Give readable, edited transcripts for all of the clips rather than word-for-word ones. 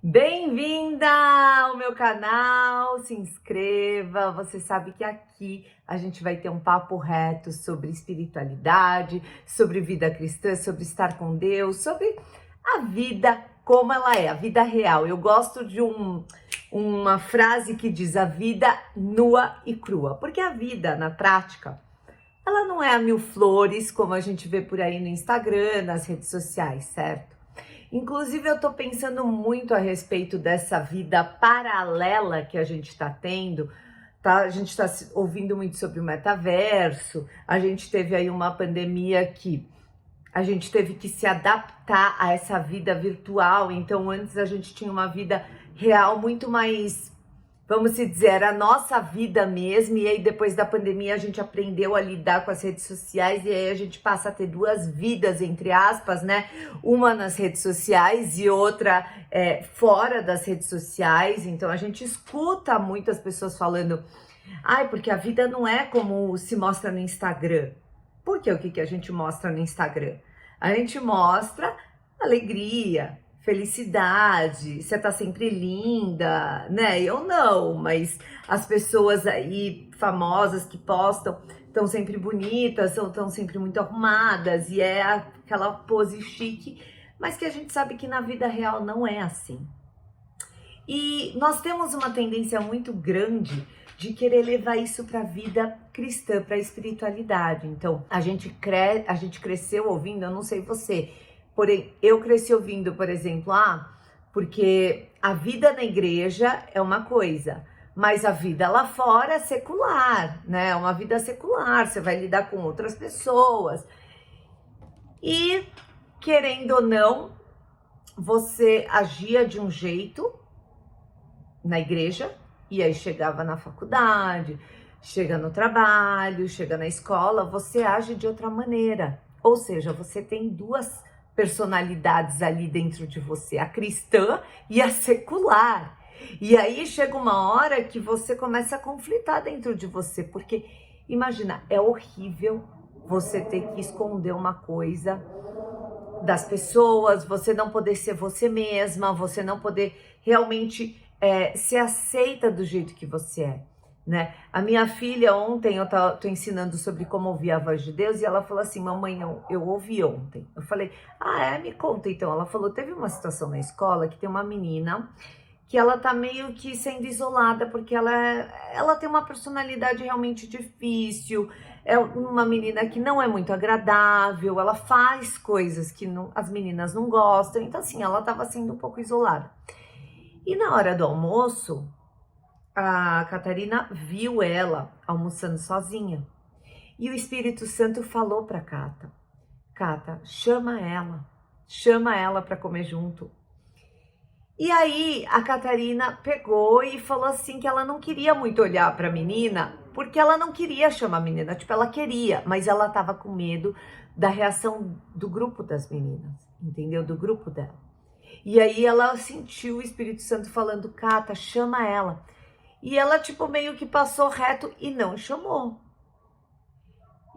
Bem-vinda ao meu canal, se inscreva. Você sabe que aqui a gente vai ter um papo reto sobre espiritualidade, sobre vida cristã, sobre estar com Deus, sobre a vida como ela é, a vida real. Eu gosto de uma frase que diz a vida nua e crua, porque a vida na prática, ela não é a mil flores como a gente vê por aí no Instagram, nas redes sociais, certo? Inclusive, eu tô pensando muito a respeito dessa vida paralela que a gente está tendo, tá? A gente está ouvindo muito sobre o metaverso, a gente teve aí uma pandemia que a gente teve que se adaptar a essa vida virtual, então antes a gente tinha uma vida real muito mais, vamos dizer, era a nossa vida mesmo, e aí depois da pandemia a gente aprendeu a lidar com as redes sociais, e aí a gente passa a ter duas vidas, entre aspas, né? Uma nas redes sociais e outra fora das redes sociais. Então a gente escuta muitas pessoas falando, porque a vida não é como se mostra no Instagram. Por quê? O que a gente mostra no Instagram? A gente mostra alegria, felicidade, você tá sempre linda, né? Eu não, mas as pessoas aí famosas que postam estão sempre bonitas, estão sempre muito arrumadas, e é aquela pose chique, mas que a gente sabe que na vida real não é assim. E nós temos uma tendência muito grande de querer levar isso para a vida cristã, para a espiritualidade. Então, a gente cresceu ouvindo, eu não sei você, porém, eu cresci ouvindo, por exemplo, porque a vida na igreja é uma coisa, mas a vida lá fora é secular, né? É uma vida secular, você vai lidar com outras pessoas. E, querendo ou não, você agia de um jeito na igreja, e aí chegava na faculdade, chega no trabalho, chega na escola, você age de outra maneira. Ou seja, você tem duas personalidades ali dentro de você, a cristã e a secular. E aí chega uma hora que você começa a conflitar dentro de você, porque imagina, é horrível você ter que esconder uma coisa das pessoas, você não poder ser você mesma, você não poder realmente ser aceita do jeito que você é, né? A minha filha ontem, eu tô ensinando sobre como ouvir a voz de Deus, e ela falou assim, mamãe, eu ouvi ontem. Eu falei, me conta então. Ela falou, teve uma situação na escola que tem uma menina que ela tá meio que sendo isolada, porque ela tem uma personalidade realmente difícil, é uma menina que não é muito agradável, ela faz coisas que as meninas não gostam, então assim, ela tava sendo um pouco isolada. E na hora do almoço, a Catarina viu ela almoçando sozinha. E o Espírito Santo falou para Cata, chama ela para comer junto. E aí a Catarina pegou e falou assim que ela não queria muito olhar para a menina, porque ela não queria chamar a menina, tipo, ela queria, mas ela tava com medo da reação do grupo das meninas, entendeu? Do grupo dela. E aí ela sentiu o Espírito Santo falando, Cata, chama ela. E ela, tipo, meio que passou reto e não chamou.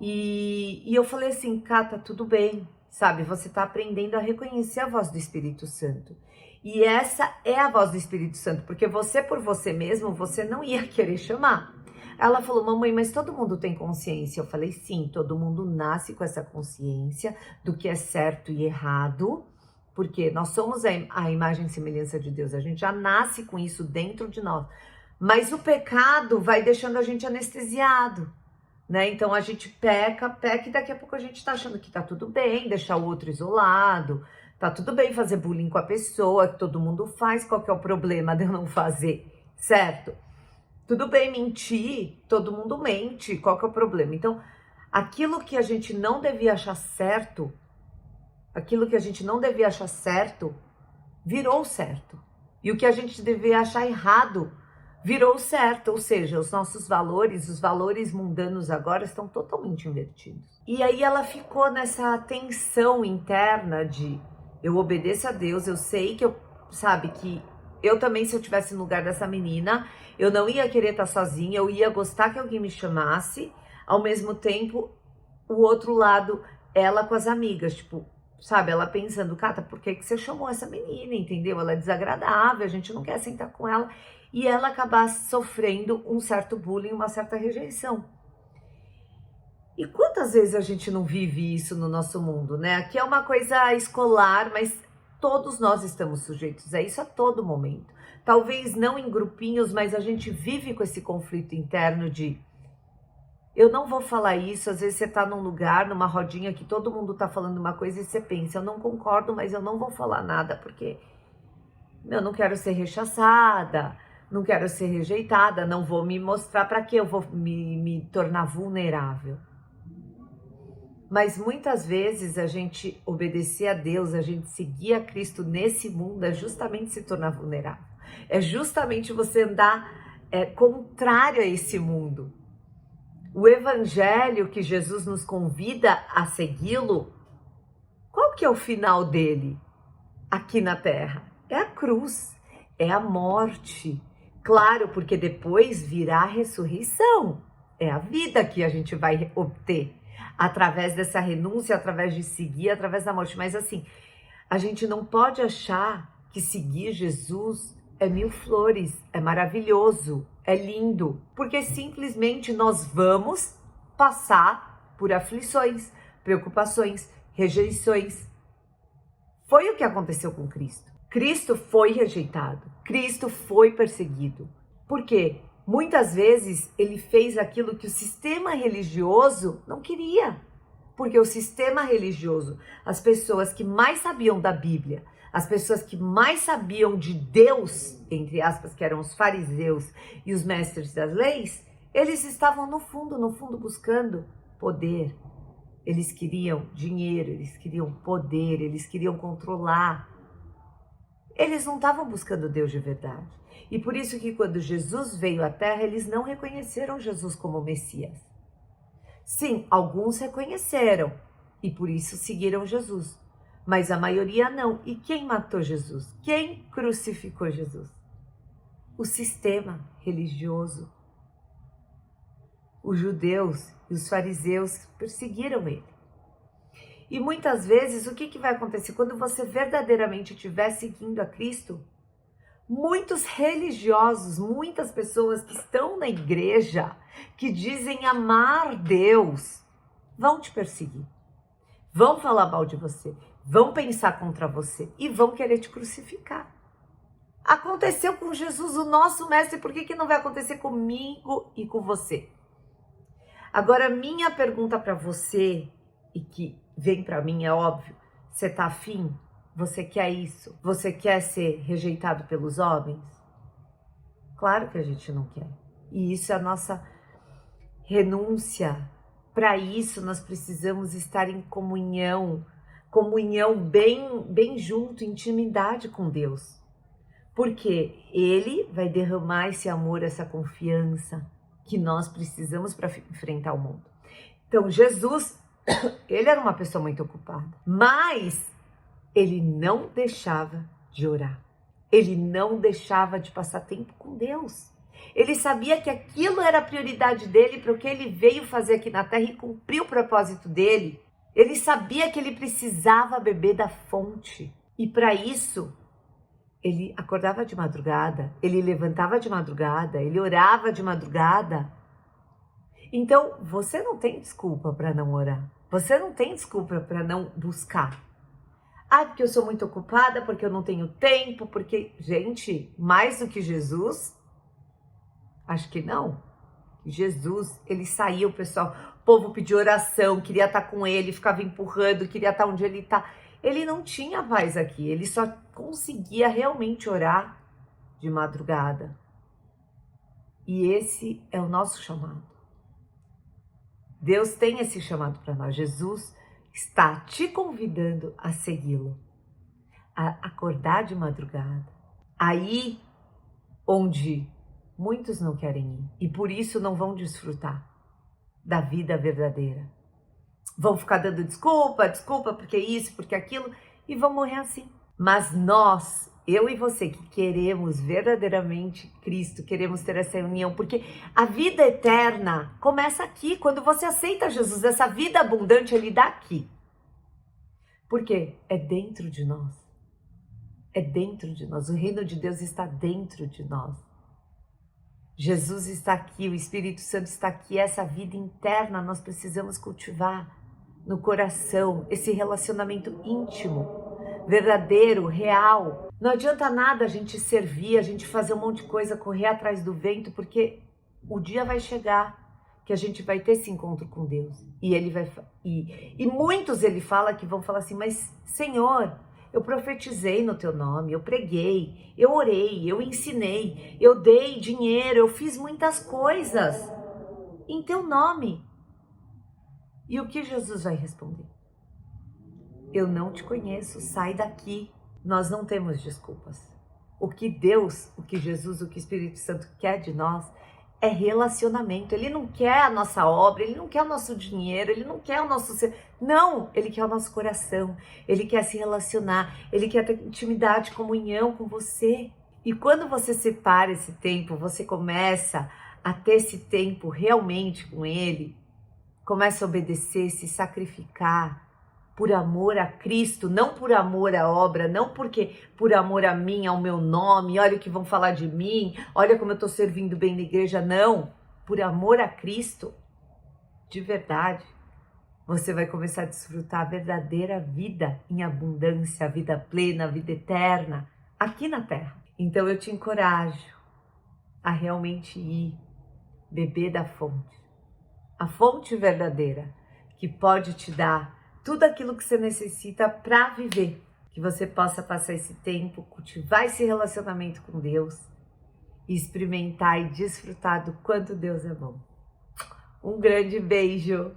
E eu falei assim, Cata, tudo bem, sabe? Você tá aprendendo a reconhecer a voz do Espírito Santo. E essa é a voz do Espírito Santo, porque você, por você mesmo, você não ia querer chamar. Ela falou, mamãe, mas todo mundo tem consciência. Eu falei, sim, todo mundo nasce com essa consciência do que é certo e errado, porque nós somos a imagem e semelhança de Deus, a gente já nasce com isso dentro de nós. Mas o pecado vai deixando a gente anestesiado, né? Então a gente peca e daqui a pouco a gente tá achando que tá tudo bem deixar o outro isolado, tá tudo bem fazer bullying com a pessoa, que todo mundo faz, qual que é o problema de eu não fazer, certo? Tudo bem mentir, todo mundo mente, qual que é o problema? Então, aquilo que a gente não devia achar certo, virou certo. E o que a gente devia achar errado, virou certo. Ou seja, os nossos valores, os valores mundanos agora estão totalmente invertidos. E aí ela ficou nessa tensão interna de eu obedeço a Deus, eu sei que que eu também, se eu tivesse no lugar dessa menina, eu não ia querer estar sozinha, eu ia gostar que alguém me chamasse, ao mesmo tempo, o outro lado, ela com as amigas, tipo, sabe? Ela pensando, Cata, por que você chamou essa menina, entendeu? Ela é desagradável, a gente não quer sentar com ela. E ela acabar sofrendo um certo bullying, uma certa rejeição. E quantas vezes a gente não vive isso no nosso mundo, né? Aqui é uma coisa escolar, mas todos nós estamos sujeitos a isso a todo momento. Talvez não em grupinhos, mas a gente vive com esse conflito interno de eu não vou falar isso. Às vezes você tá num lugar, numa rodinha que todo mundo tá falando uma coisa e você pensa, eu não concordo, mas eu não vou falar nada porque eu não quero ser rechaçada, não quero ser rejeitada, não vou me mostrar, para que eu vou me tornar vulnerável? Mas muitas vezes a gente obedecer a Deus, a gente seguir a Cristo nesse mundo é justamente se tornar vulnerável. É justamente você andar contrário a esse mundo. O evangelho que Jesus nos convida a segui-lo, qual que é o final dele aqui na terra? É a cruz, é a morte. Claro, porque depois virá a ressurreição. É a vida que a gente vai obter através dessa renúncia, através de seguir, através da morte. Mas assim, a gente não pode achar que seguir Jesus é mil flores, é maravilhoso, é lindo, porque simplesmente nós vamos passar por aflições, preocupações, rejeições. Foi o que aconteceu com Cristo. Cristo foi rejeitado, Cristo foi perseguido. Por quê? Muitas vezes ele fez aquilo que o sistema religioso não queria. Porque o sistema religioso, as pessoas que mais sabiam da Bíblia, as pessoas que mais sabiam de Deus, entre aspas, que eram os fariseus e os mestres das leis, eles estavam no fundo buscando poder. Eles queriam dinheiro, eles queriam poder, eles queriam controlar. Eles não estavam buscando Deus de verdade. E por isso que quando Jesus veio à Terra, eles não reconheceram Jesus como Messias. Sim, alguns reconheceram e por isso seguiram Jesus. Mas a maioria não. E quem matou Jesus? Quem crucificou Jesus? O sistema religioso. Os judeus e os fariseus perseguiram ele. E muitas vezes, o que vai acontecer? Quando você verdadeiramente estiver seguindo a Cristo, muitos religiosos, muitas pessoas que estão na igreja, que dizem amar Deus, vão te perseguir. Vão falar mal de você, vão pensar contra você e vão querer te crucificar. Aconteceu com Jesus, o nosso mestre, por que não vai acontecer comigo e com você? Agora, minha pergunta para você, e que vem para mim, é óbvio, você tá afim? Você quer isso? Você quer ser rejeitado pelos homens? Claro que a gente não quer. E isso é a nossa renúncia. Para isso, nós precisamos estar em comunhão bem junto, intimidade com Deus. Porque Ele vai derramar esse amor, essa confiança que nós precisamos para enfrentar o mundo. Então, Jesus, ele era uma pessoa muito ocupada, mas ele não deixava de orar. Ele não deixava de passar tempo com Deus. Ele sabia que aquilo era a prioridade dele para o que ele veio fazer aqui na Terra e cumprir o propósito dele. Ele sabia que ele precisava beber da fonte. E para isso, ele acordava de madrugada, ele levantava de madrugada, ele orava de madrugada. Então, você não tem desculpa para não orar. Você não tem desculpa para não buscar. Ah, porque eu sou muito ocupada, porque eu não tenho tempo, porque... Gente, mais do que Jesus? Acho que não. Jesus, ele saiu, o pessoal, o povo pediu oração, queria estar com ele, ficava empurrando, queria estar onde ele está. Ele não tinha paz aqui, ele só conseguia realmente orar de madrugada. E esse é o nosso chamado. Deus tem esse chamado para nós. Jesus está te convidando a segui-lo, a acordar de madrugada, aí onde muitos não querem ir e por isso não vão desfrutar da vida verdadeira. Vão ficar dando desculpa porque isso, porque aquilo, e vão morrer assim. Mas nós, eu e você que queremos verdadeiramente Cristo, queremos ter essa união, porque a vida eterna começa aqui, quando você aceita Jesus, essa vida abundante ele dá aqui. Por quê? É dentro de nós. É dentro de nós. O reino de Deus está dentro de nós. Jesus está aqui, o Espírito Santo está aqui. Essa vida interna nós precisamos cultivar no coração, esse relacionamento íntimo, verdadeiro, real. Não adianta nada a gente servir, a gente fazer um monte de coisa, correr atrás do vento, porque o dia vai chegar que a gente vai ter esse encontro com Deus. E ele vai e muitos ele fala que vão falar assim: "Mas Senhor, eu profetizei no teu nome, eu preguei, eu orei, eu ensinei, eu dei dinheiro, eu fiz muitas coisas em teu nome." E o que Jesus vai responder? Eu não te conheço, sai daqui. Nós não temos desculpas. O que Deus, o que Jesus, o que o Espírito Santo quer de nós é relacionamento. Ele não quer a nossa obra, ele não quer o nosso dinheiro, ele não quer o nosso ser. Não, ele quer o nosso coração. Ele quer se relacionar, ele quer ter intimidade, comunhão com você. E quando você separa esse tempo, você começa a ter esse tempo realmente com ele, começa a obedecer, se sacrificar por amor a Cristo, não por amor à obra, não porque por amor a mim, ao meu nome, olha o que vão falar de mim, olha como eu estou servindo bem na igreja, não. Por amor a Cristo, de verdade, você vai começar a desfrutar a verdadeira vida em abundância, a vida plena, a vida eterna, aqui na Terra. Então eu te encorajo a realmente ir beber da fonte. A fonte verdadeira, que pode te dar tudo aquilo que você necessita para viver. Que você possa passar esse tempo, cultivar esse relacionamento com Deus e experimentar e desfrutar do quanto Deus é bom. Um grande beijo!